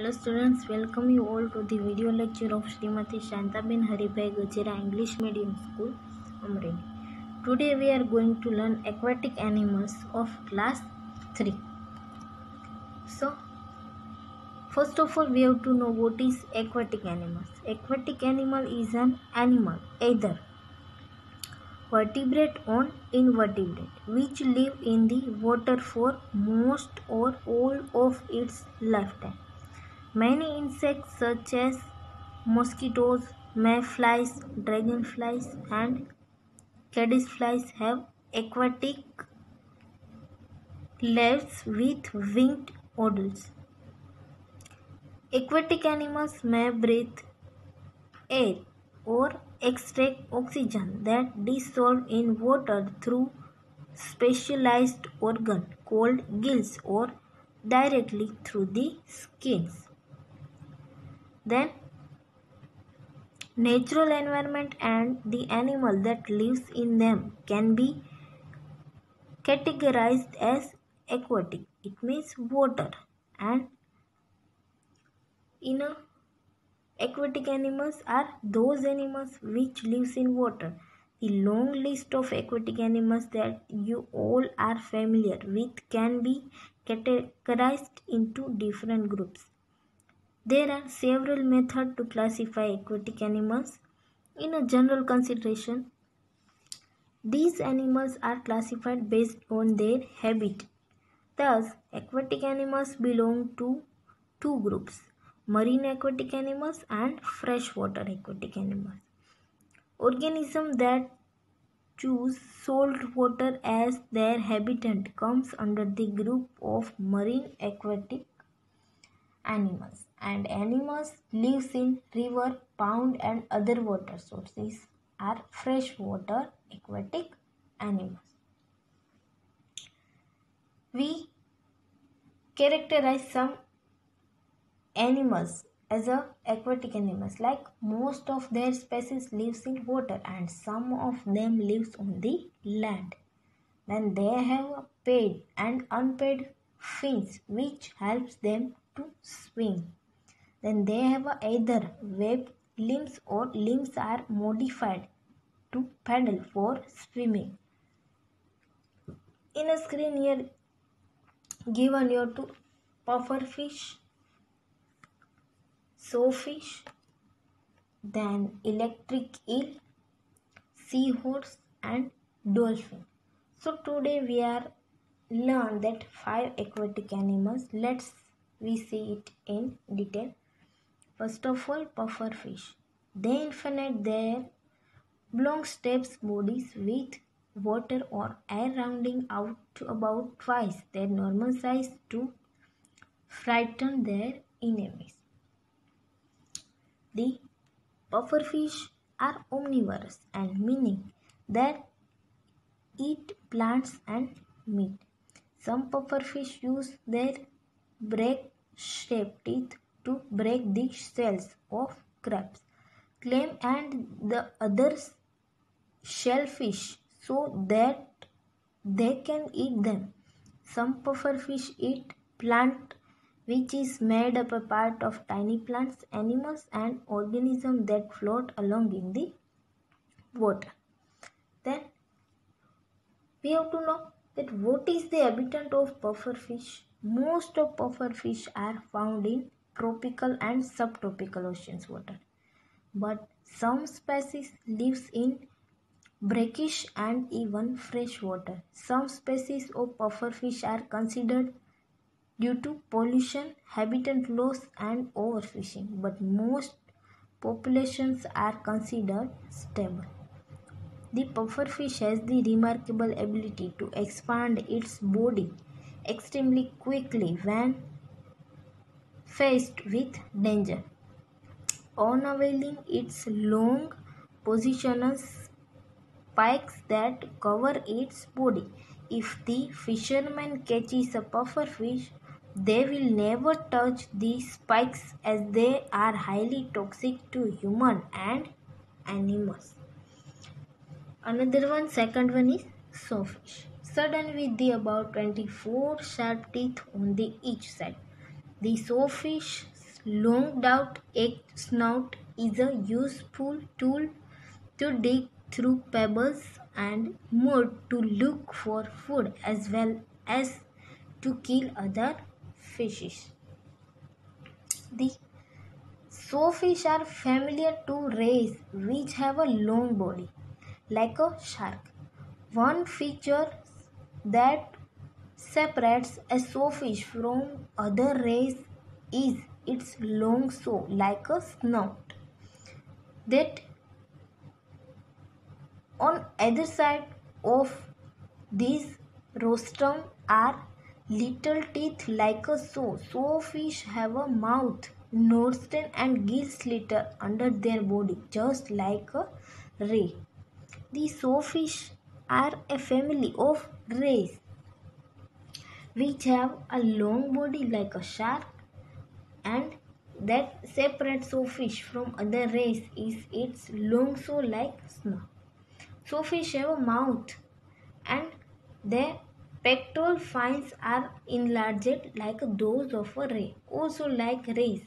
Hello students, welcome you all to the video lecture of Srimati Shantabin Haribhai Gajera English Medium School, Amreli. Today we are going to learn aquatic animals of class 3. So, first of all we have to know what is aquatic animals. Aquatic animal is an animal either vertebrate or invertebrate which live in the water for most or all of its lifetime. Many insects such as mosquitoes, mayflies, dragonflies and caddisflies have aquatic lives with winged odors. Aquatic animals may breathe air or extract oxygen that dissolve in water through specialized organ called gills or directly through the skins. Then natural environment and the animal that lives in them can be categorized as aquatic. It means water. And in a aquatic animals are those animals which lives in water. The long list of aquatic animals that you all are familiar with can be categorized into different groups. There are several methods to classify aquatic animals. In a general consideration, these animals are classified based on their habitat. Thus, aquatic animals belong to two groups: marine aquatic animals and freshwater aquatic animals. Organisms that choose salt water as their habitat comes under the group of marine aquatic animals, and animals lives in river, pond and other water sources are freshwater aquatic animals. We characterize some animals as aquatic animals, like most of their species lives in water and some of them lives on the land. Then they have paid and unpaid fins which helps them to swim. Then they have either webbed limbs or limbs are modified to paddle for swimming. In a screen here given here to pufferfish, sawfish, then electric eel, seahorse and dolphin. So today we are learn that 5 aquatic animals. Let's we see it in detail. First of all, pufferfish. They infinite their long steps bodies with water or air rounding out to about twice their normal size to frighten their enemies. The pufferfish are omnivorous and meaning that eat plants and meat. Some pufferfish use their break-shaped teeth to break the shells of crabs, clam and the other shellfish so that they can eat them. Some pufferfish eat plant which is made up a part of tiny plants, animals and organisms that float along in the water. Then we have to know that what is the habitat of pufferfish. Most of pufferfish are found in tropical and subtropical oceans water, but some species lives in brackish and even fresh water. Some species of pufferfish are considered due to pollution, habitat loss and overfishing, but most populations are considered stable. The pufferfish has the remarkable ability to expand its body extremely quickly when faced with danger, unveiling its long poisonous spikes that cover its body. If the fisherman catches a pufferfish, they will never touch the spikes as they are highly toxic to humans and animals. Another one, second one is sawfish. Sudden with the about 24 sharp teeth on the each side. The sawfish longed out snout is a useful tool to dig through pebbles and mud to look for food as well as to kill other fishes. The Swordfish are familiar to rays which have a long body, like a shark. One feature that separates a swordfish from other rays is its long saw, like a snout. That on either side of these rostrum are little teeth like a saw. Swordfish have a mouth, nostril and gill slitter under their body, just like a ray. The swordfish are a family of rays which have a long body like a shark, and that separates swordfish from other rays is its long saw like snout. Swordfish have a mouth and their pectoral fins are enlarged like those of a ray. Also like rays,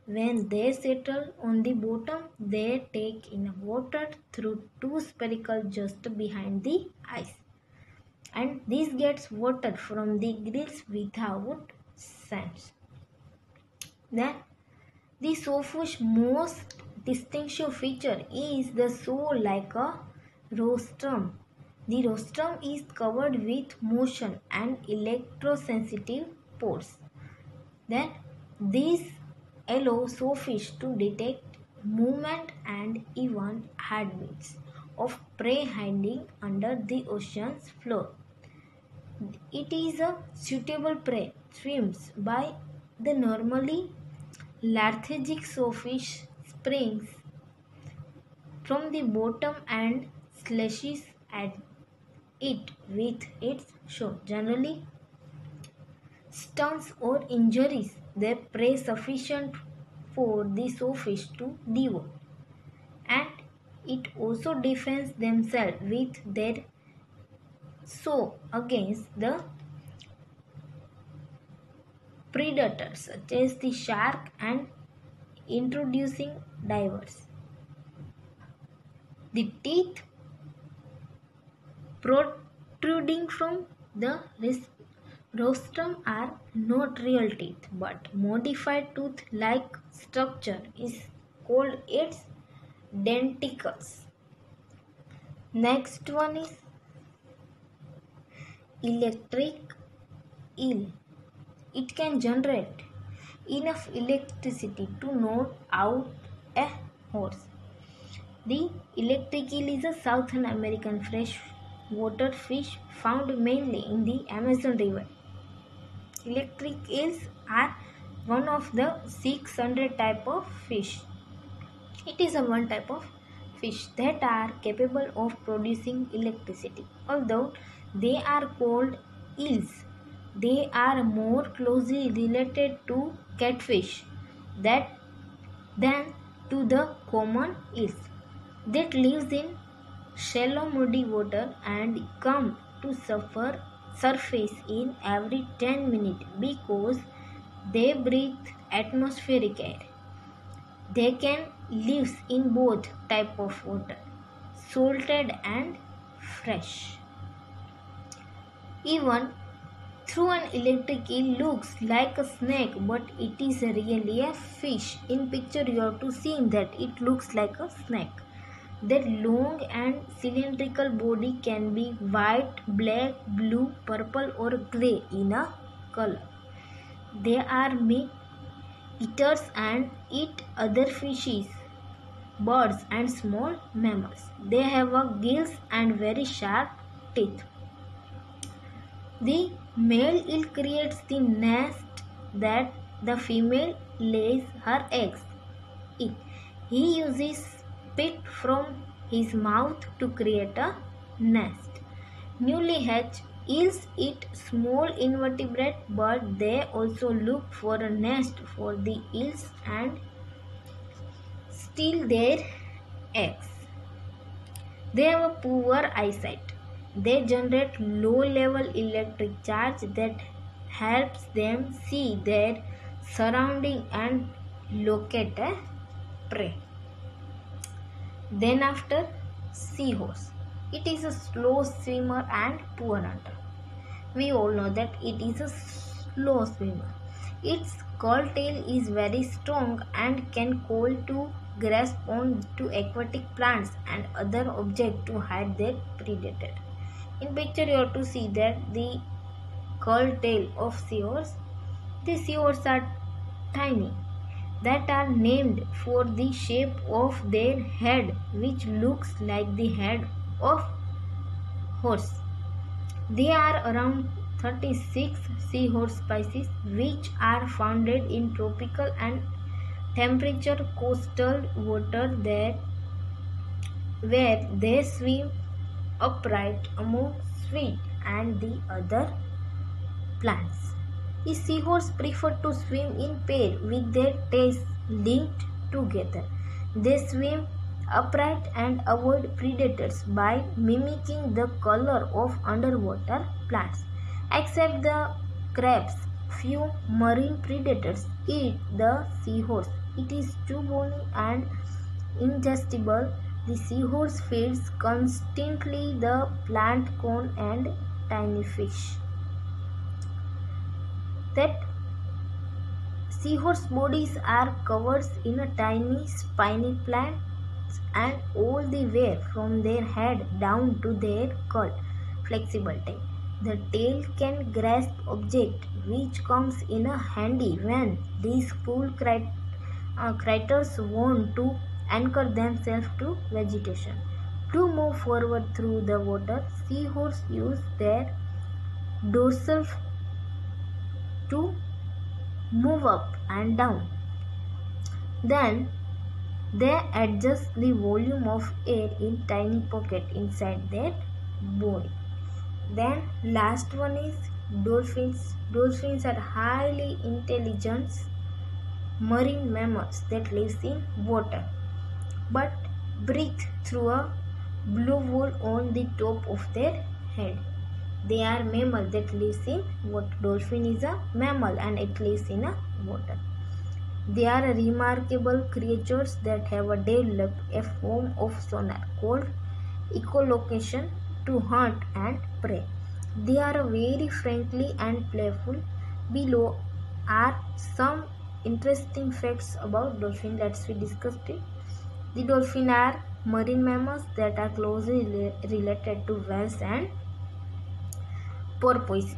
when they settle on the bottom, they take in water through two spectacles just behind the eyes. And this gets water from the gills without sense. Then the swordfish most distinctive feature is the saw like a rostrum. The rostrum is covered with motion and electrosensitive pores. Then these allow swordfish to detect movement and even heartbeats of prey hiding under the ocean's floor. It is a suitable prey swims by the normally lethargic swordfish springs from the bottom and slashes at it with its shore. Generally, stuns or injuries their prey sufficient for the swordfish to devour, and it also defends themselves with their saw against the predators such as the shark and introducing divers. The teeth protruding from the rostrum are not real teeth, but modified tooth-like structure is called its denticles. Next one is electric eel. It can generate enough electricity to knock out a horse. The electric eel is a South American freshwater fish found mainly in the Amazon River. Electric eels are one of the 600 type of fish. It is a one type of fish that are capable of producing electricity. Although they are called eels, they are more closely related to catfish than to the common eels that lives in shallow muddy water and come to surface in every 10 minutes because they breathe atmospheric air. They can live in both type of water, salted and fresh. Even through an electric eel looks like a snake, but it is really a fish. In picture you have to see that it looks like a snake. Their long and cylindrical body can be white, black, blue, purple or grey in a color. They are meat eaters and eat other fishes, birds and small mammals. They have gills and very sharp teeth. The male eel creates the nest that the female lays her eggs in. He uses spit from his mouth to create a nest. Newly hatched eels eat small invertebrates, but they also look for a nest for the eels and steal their eggs. They have a poor eyesight. They generate low-level electric charge that helps them see their surrounding and locate a prey. Then after, seahorse. It is a slow swimmer and poor hunter. We all know that it is a slow swimmer. Its curled tail is very strong and can call to grasp on to aquatic plants and other objects to hide their predator. In picture you have to see that the curled tail of seahorse. The seahorse are tiny, that are named for the shape of their head, which looks like the head of horse. There are around 36 seahorse species which are found in tropical and temperate coastal water where they swim upright among weed and the other plants. The seahorse prefer to swim in pair with their tails linked together. They swim upright and avoid predators by mimicking the color of underwater plants. Except the crabs, few marine predators eat the seahorse. It is too bony and ingestible. The seahorse feeds constantly the plankton and tiny fish. That seahorse bodies are covered in a tiny spiny plants and all the way from their head down to their curled, flexible tail. The tail can grasp objects, which comes in a handy when these cool critters want to anchor themselves to vegetation. To move forward through the water, seahorse use their dorsal to move up and down. Then they adjust the volume of air in tiny pocket inside their body. Then last one is dolphins. Dolphins are highly intelligent marine mammals that lives in water but breathe through a blowhole on the top of their head. They are mammal that lives in water. Dolphin is a mammal and it lives in a water. They are remarkable creatures that have developed a form of sonar called echolocation to hunt and prey. They are very friendly and playful. Below are some interesting facts about dolphin. Let's discuss it. The dolphin are marine mammals that are closely related to whales and porpoises.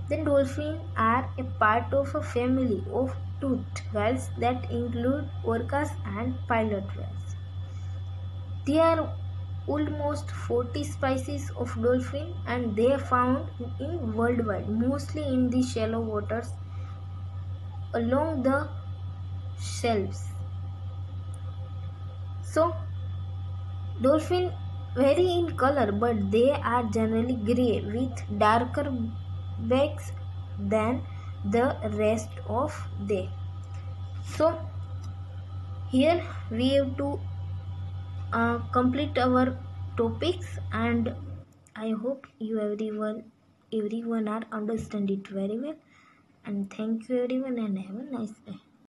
The dolphins are a part of a family of toothed whales that include orcas and pilot whales. There are almost 40 species of dolphin and they are found in worldwide, mostly in the shallow waters along the shelves. So, dolphin vary in color, but they are generally grey with darker backs than the rest of them. So, here we have to complete our topics, and I hope you everyone are understand it very well. And thank you everyone, and have a nice day.